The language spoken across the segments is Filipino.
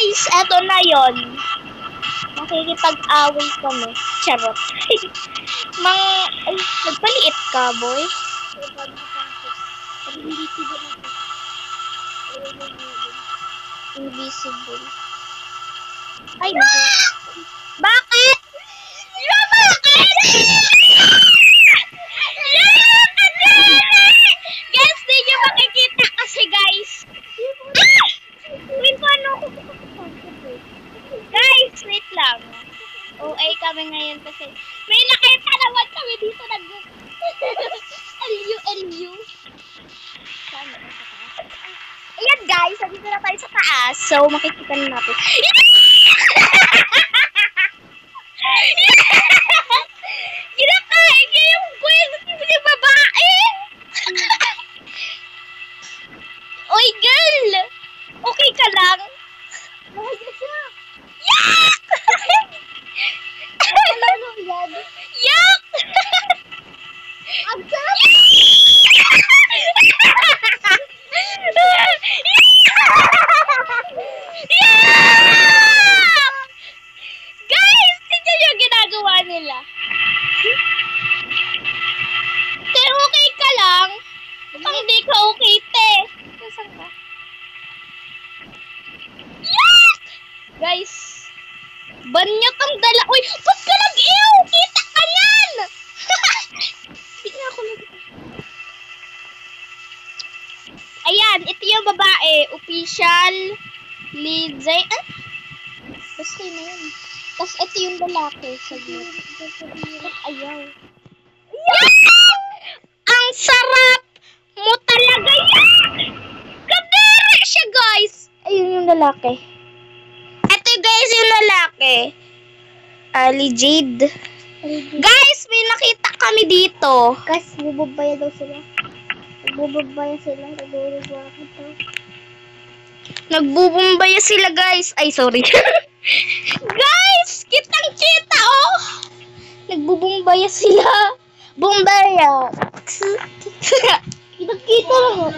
guys, eto na yon. Makikipag-away kami. Charot. Ay, nagpaliit ka, boy. Invisible. Ay, bakit? Bakit? Guys, di nyo makikita kasi, guys. Wait, paano ako? Guys, wait lang. OA kami ngayon kasi may nakita naman kami dito LU. Saan ba sa taas? Ayan guys, nandito na tayo sa taas. So, makikita na natin. Kinakain niya yung buwis yung babae. Oy, girl! Okay ka lang? Mahal siya. Yak! Yak! Ang sarap! Guys, tignan yung ginagawa nila. Te, okay ka lang? Mukhang hindi ka okay, te. Nasaan ka? Yak! Guys, banyot ang dala. Uy, ba't ka nag-ew? Kita ka yan! Hindi na ako Ayan, ito yung babae. Official Lidzay. Basta na yun. Tapos ito yung lalaki. Saglit. Ayaw. Ang sarap mo talaga yan! Kadiri siya, guys! Ayun yung lalaki. Ito guys yung lalaki. Ali Jade. Guys, may nakita kami dito. Guys, bubabaya daw sila. Nagbubabaya sila. Nagbubumbaya sila, guys. Ay, sorry. Guys, kitang-kita, oh. Nagbubumbaya sila. Bumbaya. Kitang-kita lang, oh.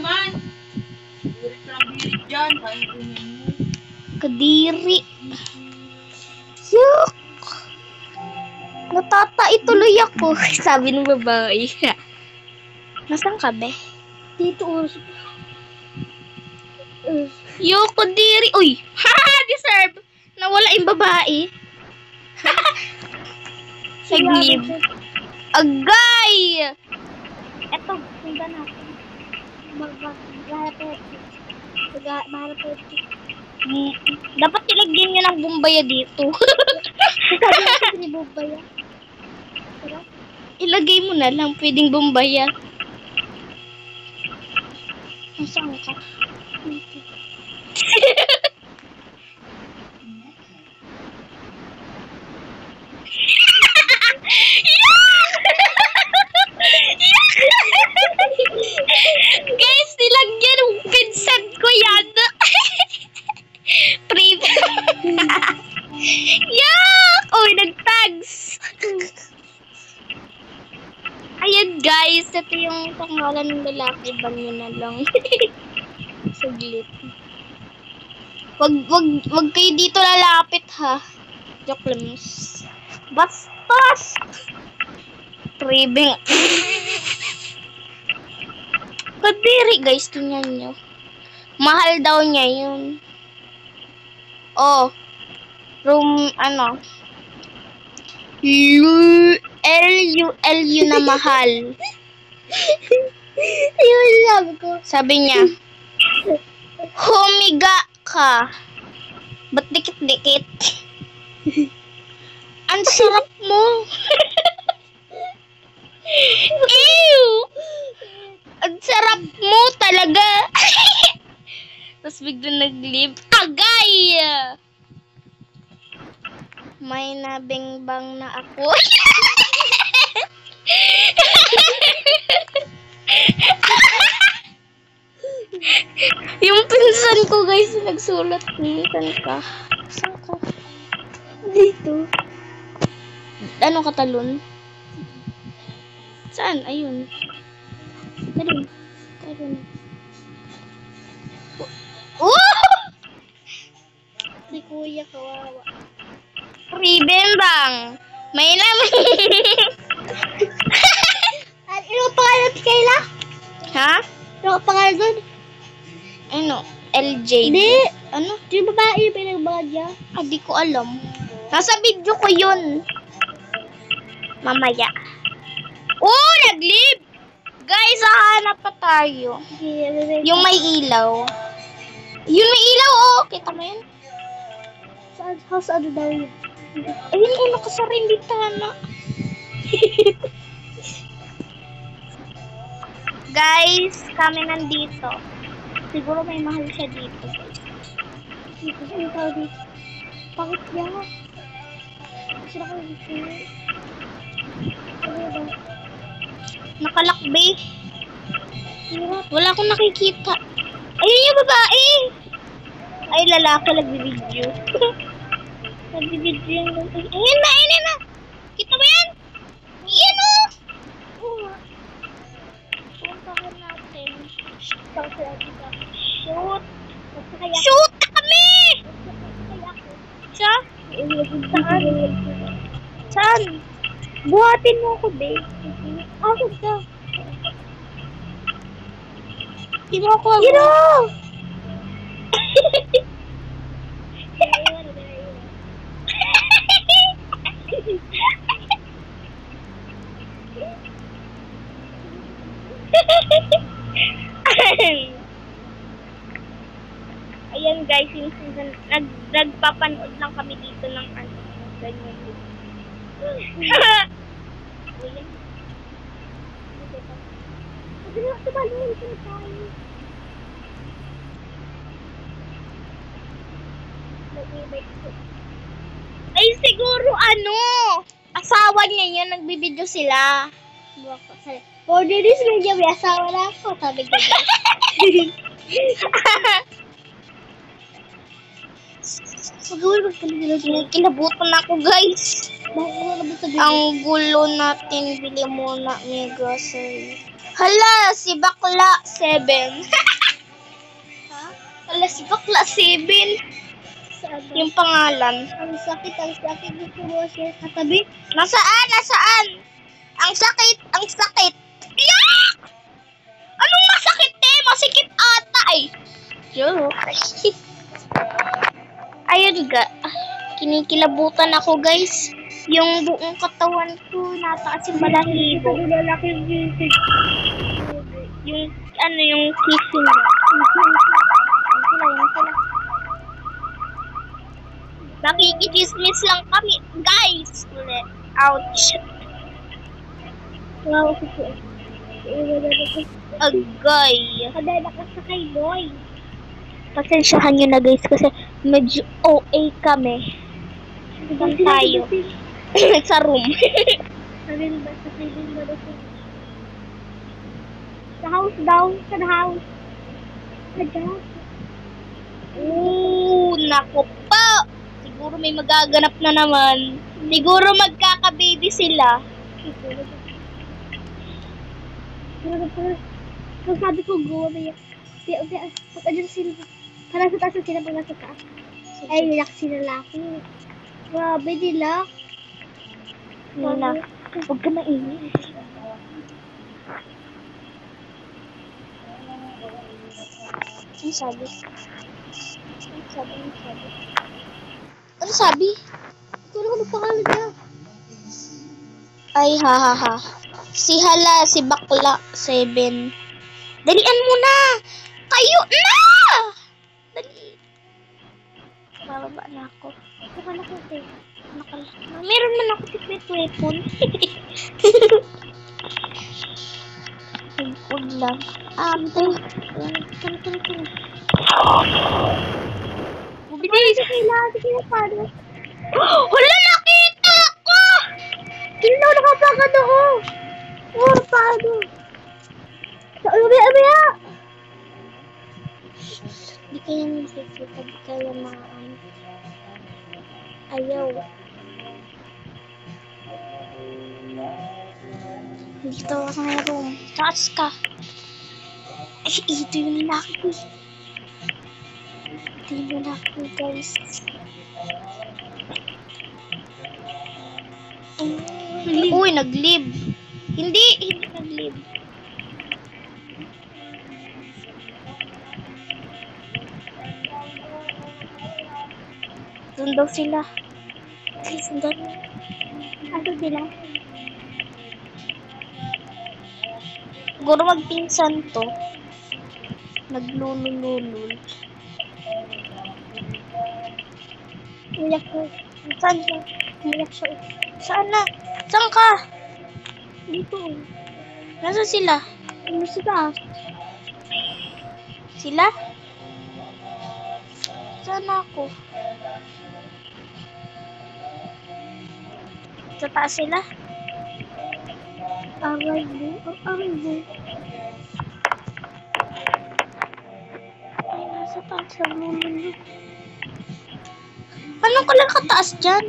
Kadiri. Yuck. Natatai-tuloy ako. Sabi ng babae. Nasaan ka, be? Dito, oh. Yuck, kadiri. Uy. Ha! Deserve. Nawala yung babae. Naglib. Agay! Eto, punta natin. Maghanap tayo. Dapat ilagyan niya ng bumbaya dito. Sabi natin ni Bubaya. Ilagay mo na lang. Pwedeng bumbaya. Nasaan ka? Guys, nilagyan ng Vincent ko yan. Brave. Yak! Uy, nag-tags. Ayan guys, ito yung pangalan ng lalaki. Ban nyo na lang. Saglit. Wag kayo dito lalapit ha. Joke lang. Bastos! Tribing. Kadiri guys, tingnan nyo. Mahal daw niya yun. Oh. Room, ano. LU na mahal. Ayun, sabi ko. Sabi niya, humiga ka. Ba't dikit-dikit? Ang sarap mo. Ew! Ang sarap mo talaga. Tapos biglang nag-leave. Agay! May nabingbang na ako. Yung pinsan ko guys, nagsulat. Saan ka? Saan ka? Dito. Ano katalon? Saan? Ayun. Talon. Talon. Oh! kuya, kawawa. Ribbon bang? May naman. Ano ang pangalan ni Kayla? Ha? Ano ang pangalan doon? Ano? LJ. Hindi. Ano? Yung babae yung pinagbaga niya. Ah, di ko alam. Nasa video ko yun. Mamaya. Oh, nag-leave! Guys, hahanap pa tayo. Yung may ilaw. Yung may ilaw, oh. Kita mo yun? Saan? House ano daw yun? Ayun, oh, nakasaring bintana. Guys, kami nandito. Siguro may mahal siya dito. Dito siya yung tao dito. Bakit niya? Sila ko dito. Ano ba? Nakalakbe. Hirap. Wala akong nakikita. Ayun yung babae. Ay, lalaki nagbibideo. Nagbibideo yung lalaki. Ayun na. Kita mo yan? Yan o. Puntahan natin. Shoot. Shoot kami! Siya? Saan? Saan? Buhatin mo ako, babe. Ako ka. Di mo ako. Hiro! Ayan guys, yung season, nagpapanood lang kami dito ng ano, ganyan. Ayan. Tumalun ko tayo. Ay, siguro ano, asawa niya yun, nagbibideo sila. For the news media, may asawa na ako. Sabi ko. Magawin magpaligilan. Kinabutan ako guys. Bakit mo naman sabihin? Ang gulo natin, bili muna may grocery. Hala, si Bakla 7. Ha? Hala, si Bakla 7. Saan ba? Yung pangalan. Ang sakit. Gusto mo siya katabi? Nasaan? Ang sakit. Yak! Anong masakit eh? Masikip ata eh. Joke. Ayun ga. Kinikilabutan ako guys. Yung buong katawan ko nataas yung balahibo. Lalaki yung gisig. Yung ano yung kissing na. Nakikichismis lang kami. Guys! Ouch. Wow, kasi. Agay. Kadala ka sa kay boy. Pasensyahan nyo na guys kasi medyo OA kami. Saan tayo? Sa room. Sabihin ba? Sabihin ba daw siya? Sa house daw. Sa house. Sa Naku po. Siguro may magaganap na naman. Siguro magkaka-baby sila. Kung sabi ko, go, may pag andyan sila, parang sa taas sila, pag nasa taas. Ay, nilak sila laki. Grabe, nilak. Nila. Huwag ka maingay. Ano sabi? Ano sabi? Ito na kung pangalan niya. Ay, ha. Si Hala, si Bakla 7. Dalian mo na! Tayo na! Dali. Bababa na ako. Nakala ko ito. Meron man ako secret weapon. Huwag lang. Ate. Bilis. Kailangan paano? Wala, nakita ko! Hindi na ako nakapaga doon. Oh, paano? Sa ubi-ubi. Di kaya nakikita, di kaya maaan. Ayaw. Dito ako sa may room. Taas ka. Ay, ito yung lalaki ko. Ito yung lalaki, guys. Uy, nag-leave. Hindi nag-leave. Doon daw sila. Sundan. Ato sila. Siguro magpinsan to. Naglulululul. Umiyak ko. Saan siya? Umiyak siya. Saan na? Saan ka? Dito. Nasaan sila? Ano sa taas? Sila? Saan ako? Sa taas sila? Aray mo. Aray mo. Ay, nasa taas. Naglululul. Paano ka lang kataas dyan?